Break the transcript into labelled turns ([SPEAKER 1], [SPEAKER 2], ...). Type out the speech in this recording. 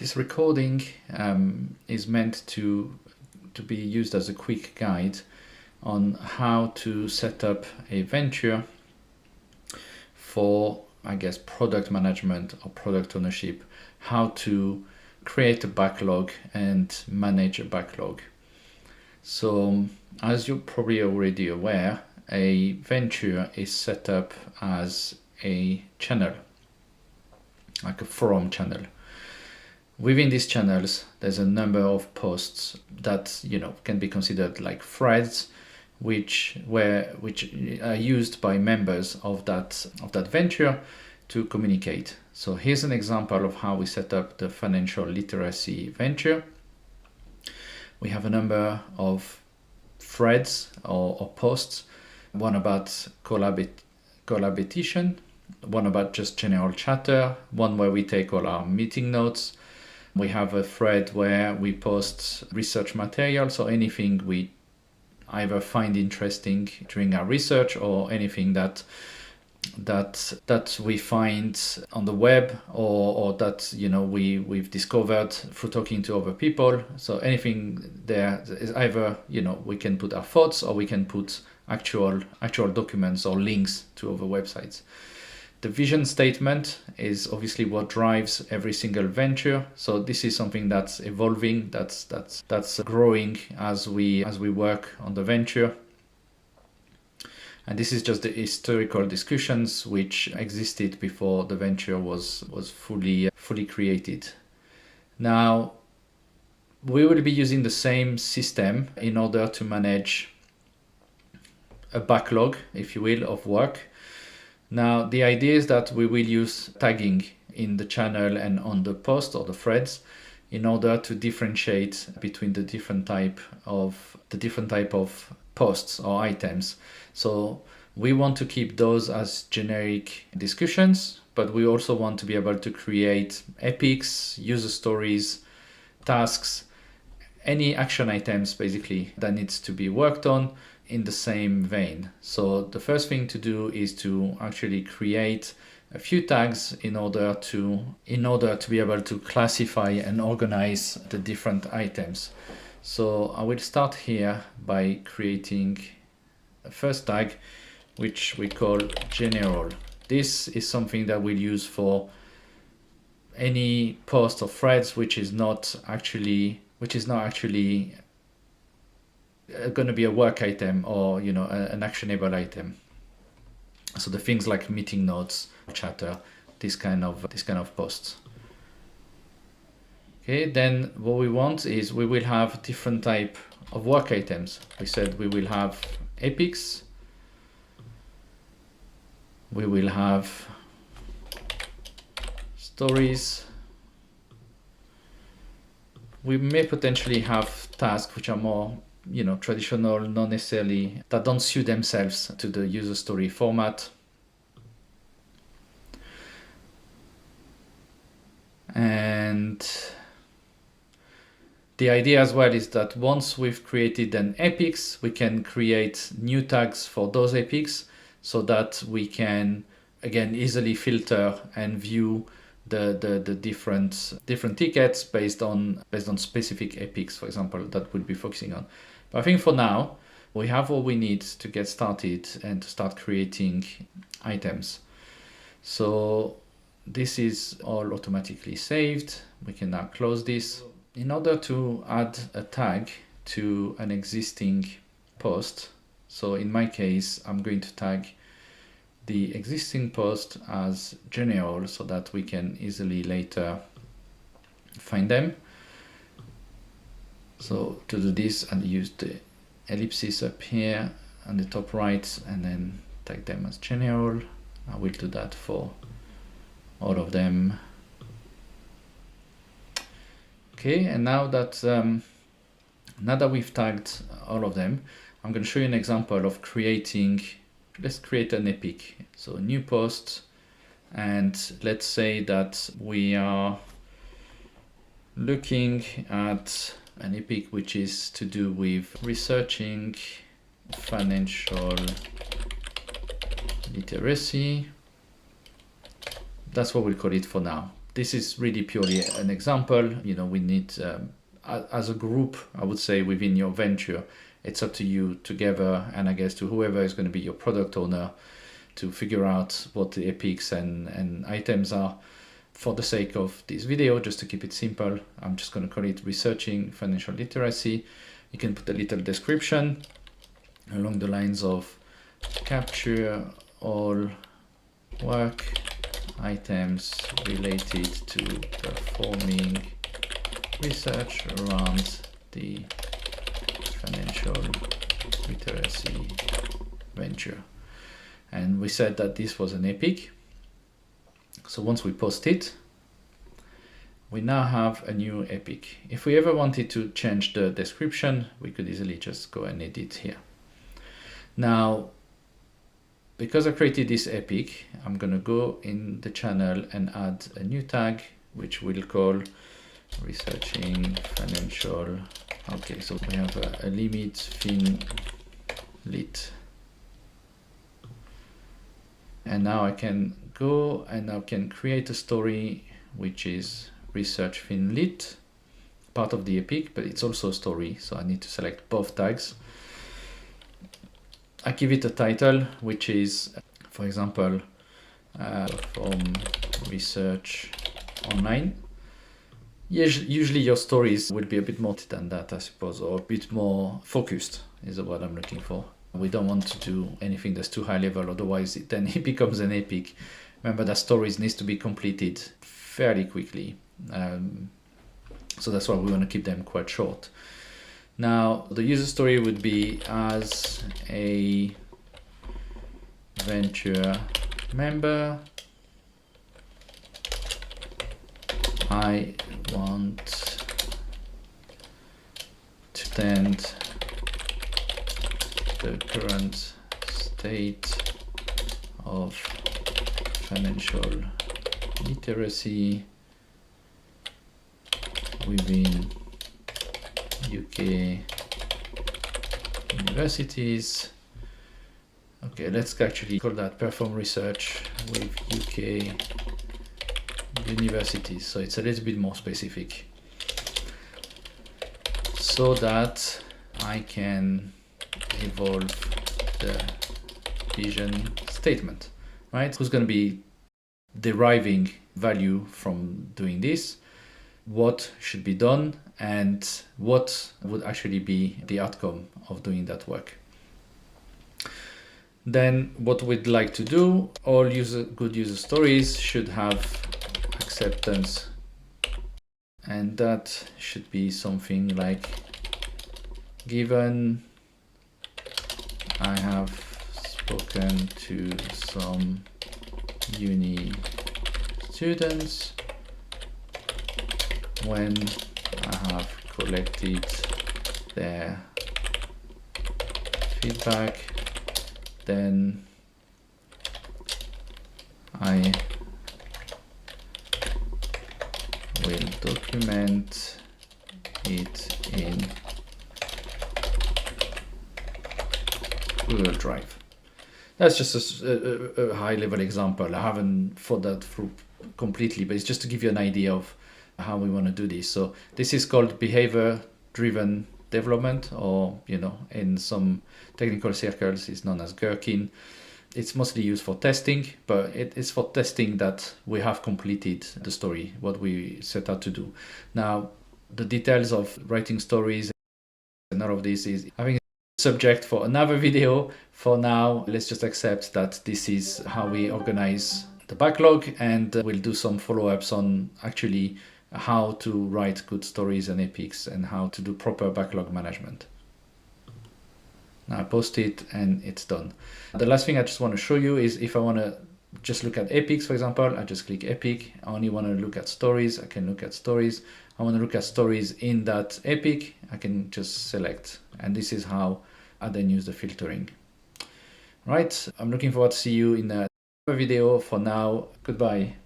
[SPEAKER 1] This recording is meant to be used as a quick guide on how to set up a venture for, I guess, product management or product ownership, how to create a backlog and manage a backlog. So, as you're probably already aware, a venture is set up as a channel, like a forum channel. Within these channels, there's a number of posts that can be considered like threads, which are used by members of that venture to communicate. So here's an example of how we set up the financial literacy venture. We have a number of threads or posts, one about collaboration, one about just general chatter, one where we take all our meeting notes. We have a thread where we post research material, so anything we either find interesting during our research or anything that we find on the web or that we've discovered through talking to other people. So anything there is either we can put our thoughts or we can put actual documents or links to other websites. The vision statement is obviously what drives every single venture. So this is something that's evolving, that's growing as we work on the venture. And this is just the historical discussions which existed before the venture was fully created. Now, we will be using the same system in order to manage a backlog, if you will, of work. Now, the idea is that we will use tagging in the channel and on the post or the threads in order to differentiate between the different type of posts or items. So we want to keep those as generic discussions, but we also want to be able to create epics, user stories, tasks, any action items basically that needs to be worked on in the same vein. So the first thing to do is to actually create a few tags in order to be able to classify and organize the different items. So I will start here by creating a first tag, which we call general. This is something that we'll use for any post or threads which is not actually going to be a work item or an actionable item. So the things like meeting notes, chatter, this kind of posts. Okay, then what we want is we will have different type of work items. We said we will have epics, we will have stories, we may potentially have tasks which are more traditional, not necessarily, that don't suit themselves to the user story format. And the idea as well is that once we've created an epics, we can create new tags for those epics so that we can again easily filter and view the different tickets based on specific epics, for example, that we'll be focusing on. But I think for now we have all we need to get started and to start creating items. So this is all automatically saved. We can now close this. In order to add a tag to an existing post, so in my case I'm going to tag the existing post as general so that we can easily later find them. So to do this, I'll use the ellipsis up here on the top right and then tag them as general. I will do that for all of them. Okay, and now that we've tagged all of them, I'm going to show you an example of creating. Let's create an epic. So a new post, and let's say that we are looking at an epic which is to do with researching financial literacy. That's what we'll call it for now. this is really purely an example. You know, we need, as a group, I would say within your venture, it's up to you together, and I guess to whoever is going to be your product owner, to figure out what the epics and items are. For the sake of this video, just to keep it simple, I'm just going to call it Researching Financial Literacy. You can put a little description along the lines of capture all work items related to performing research around the financial literacy venture. And we said that this was an epic. So once we post it, we now have a new epic. If we ever wanted to change the description, we could easily just go and edit here. Now, because I created this epic, I'm going to go in the channel and add a new tag, which we'll call Researching Financial. Okay, so we have a limit fin lit. And now I can go and I can create a story which is Research Fin Lit, part of the epic, but it's also a story, so I need to select both tags. I give it a title, which is, for example, from research online. Usually your stories will be a bit more than that, I suppose, or a bit more focused is the word I'm looking for. We don't want to do anything that's too high level, otherwise then it becomes an epic. Remember that stories needs to be completed fairly quickly. So that's why we want to keep them quite short. Now, the user story would be, as a venture member, I want to understand the current state of financial literacy within UK universities. Okay, let's actually call that perform research with UK universities, so it's a little bit more specific, so that I can evolve the vision statement, right? Who's going to be deriving value from doing this, what should be done, and what would actually be the outcome of doing that work. Then what we'd like to do, all good user stories should have acceptance, and that should be something like, given I have spoken to some uni students, when I have collected their feedback, then I will document it in Google Drive. That's just a high level example. I haven't thought that through completely, but it's just to give you an idea of how we want to do this. So this is called behavior driven development, or in some technical circles it's known as gherkin. It's mostly used for testing, but it's for testing that we have completed the story, what we set out to do. Now, the details of writing stories and all of this is, I think, subject for another video. For now, let's just accept that this is how we organize the backlog, and we'll do some follow-ups on actually how to write good stories and epics and how to do proper backlog management. Now I post it and it's done. The last thing I just want to show you is, if I want to just look at epics, for example, I just click epic. I only want to look at stories, I can look at stories. I want to look at stories in that epic, I can just select. And this is how I then use the filtering. Right, I'm looking forward to see you in a video. For now, goodbye.